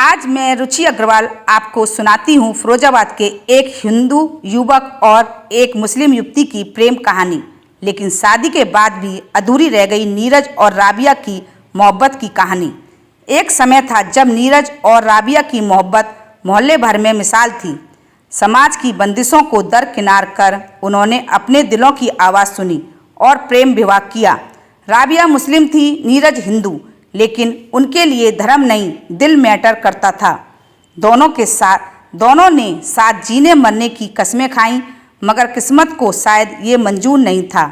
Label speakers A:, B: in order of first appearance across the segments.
A: आज मैं रुचि अग्रवाल आपको सुनाती हूँ फिरोजाबाद के एक हिंदू युवक और एक मुस्लिम युवती की प्रेम कहानी। लेकिन शादी के बाद भी अधूरी रह गई नीरज और राबिया की मोहब्बत की कहानी। एक समय था जब नीरज और राबिया की मोहब्बत मोहल्ले भर में मिसाल थी। समाज की बंदिशों को दरकिनार कर उन्होंने अपने दिलों की आवाज़ सुनी और प्रेम विवाह किया। राबिया मुस्लिम थी, नीरज हिंदू, लेकिन उनके लिए धर्म नहीं, दिल मैटर करता था। दोनों ने साथ जीने मरने की कस्में खाईं, मगर किस्मत को शायद ये मंजूर नहीं था।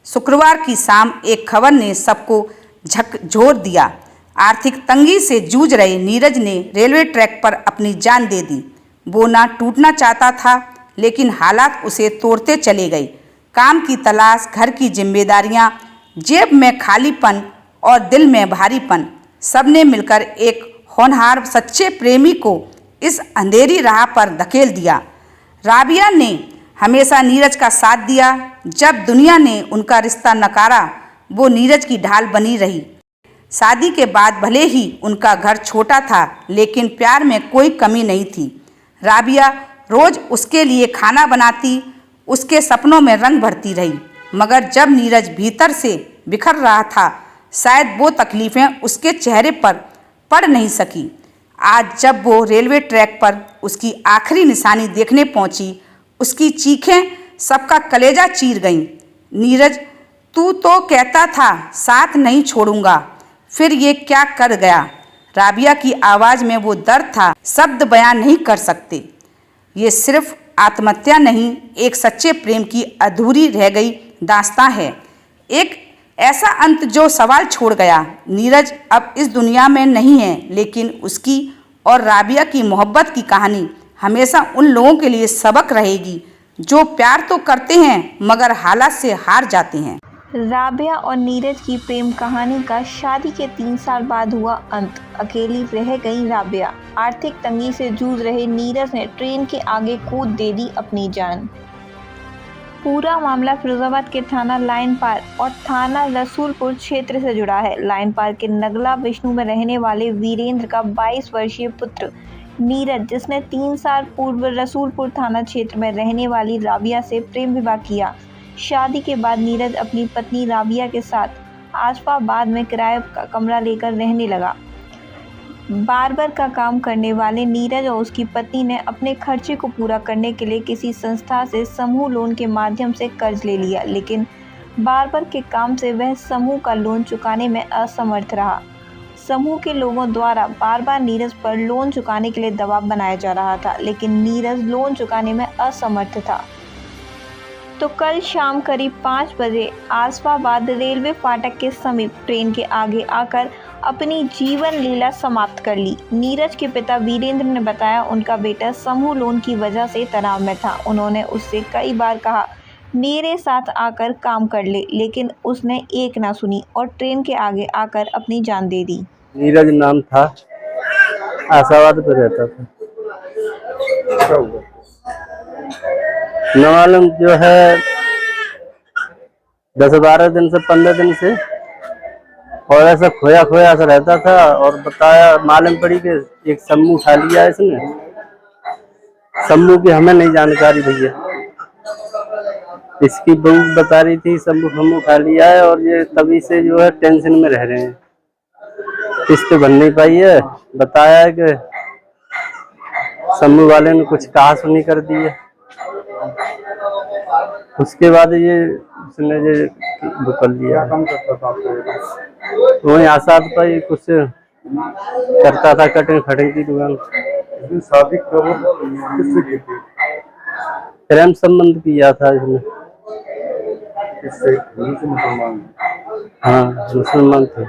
A: शुक्रवार की शाम एक खबर ने सबको झकझोर दिया। आर्थिक तंगी से जूझ रहे नीरज ने रेलवे ट्रैक पर अपनी जान दे दी। वो ना टूटना चाहता था, लेकिन हालात उसे तोड़ते चले गए। काम की तलाश, घर की जिम्मेदारियां, जेब में खालीपन और दिल में भारीपन, सब ने मिलकर एक होनहार सच्चे प्रेमी को इस अंधेरी राह पर धकेल दिया। राबिया ने हमेशा नीरज का साथ दिया। जब दुनिया ने उनका रिश्ता नकारा, वो नीरज की ढाल बनी रही। शादी के बाद भले ही उनका घर छोटा था, लेकिन प्यार में कोई कमी नहीं थी। राबिया रोज़ उसके लिए खाना बनाती, उसके सपनों में रंग भरती रही। मगर जब नीरज भीतर से बिखर रहा था, शायद वो तकलीफ़ें उसके चेहरे पर पड़ नहीं सकी। आज जब वो रेलवे ट्रैक पर उसकी आखिरी निशानी देखने पहुंची, उसकी चीखें सबका कलेजा चीर गईं। नीरज, तू तो कहता था साथ नहीं छोड़ूंगा, फिर ये क्या कर गया? राबिया की आवाज़ में वो दर्द था, शब्द बयान नहीं कर सकते। ये सिर्फ आत्महत्या नहीं, एक सच्चे प्रेम की अधूरी रह गई दास्तां है। एक ऐसा अंत जो सवाल छोड़ गया। नीरज अब इस दुनिया में नहीं है, लेकिन उसकी और राबिया की मोहब्बत की कहानी हमेशा उन लोगों के लिए सबक रहेगी जो प्यार तो करते हैं मगर हालात से हार जाते हैं।
B: राबिया और नीरज की प्रेम कहानी का शादी के 3 साल बाद हुआ अंत। अकेली रह गई राबिया। आर्थिक तंगी से जूझ रहे नीरज ने ट्रेन के आगे कूद दे दी अपनी जान। पूरा मामला फिरोजाबाद के थाना लाइन पार और थाना रसूलपुर क्षेत्र से जुड़ा है। लाइन पार के नगला विष्णु में रहने वाले वीरेंद्र का 22 वर्षीय पुत्र नीरज, जिसने 3 साल पूर्व रसूलपुर थाना क्षेत्र में रहने वाली राबिया से प्रेम विवाह किया। शादी के बाद नीरज अपनी पत्नी राबिया के साथ आसफाबाद में किराए का कमरा लेकर रहने लगा। बार्बर का काम करने वाले नीरज और उसकी पत्नी ने अपने खर्चे को पूरा करने के लिए किसी संस्था से समूह लोन के माध्यम से कर्ज ले लिया, लेकिन बार्बर के काम से वह समूह का लोन चुकाने में असमर्थ रहा। समूह के लोगों द्वारा बार बार नीरज पर लोन चुकाने के लिए दबाव बनाया जा रहा था, लेकिन नीरज लोन चुकाने में असमर्थ था। तो कल शाम करीब 5 बजे आसफाबाद रेलवे फाटक के समीप ट्रेन के आगे आकर अपनी जीवन लीला समाप्त कर ली। नीरज के पिता वीरेंद्र ने बताया, उनका बेटा समूह लोन की वजह से तनाव में था। उन्होंने उससे कई बार कहा मेरे साथ आकर काम कर ले, लेकिन उसने एक ना सुनी और ट्रेन के आगे आकर अपनी जान दे दी।
C: नीरज नाम था, आशावाद पे रहता था। न मालूम जो है 10-12 दिन से 15 दिन से और ऐसा खोया खोया सा रहता था। और बताया, मालूम पड़ी कि एक समूह उठा लिया इसने। समूह की हमें नहीं जानकारी भैया, इसकी बहू बता रही थी समूह उठा लिया है और ये तभी से जो है टेंशन में रह रहे हैं। किस्त बन नहीं पाई है। बताया है कि समूह वाले ने कुछ कहा सुनी कर दी है। उसके बाद ये उसने बुकल लिया। वही आसाद पर ही कुछ करता था, कटिंग फटिंग की दुकान।
D: शादी कब किससे की थी?
C: प्रेम संबंध किया था इसने।
D: किससे? मुसलमान?
C: हाँ, मुसलमान थे।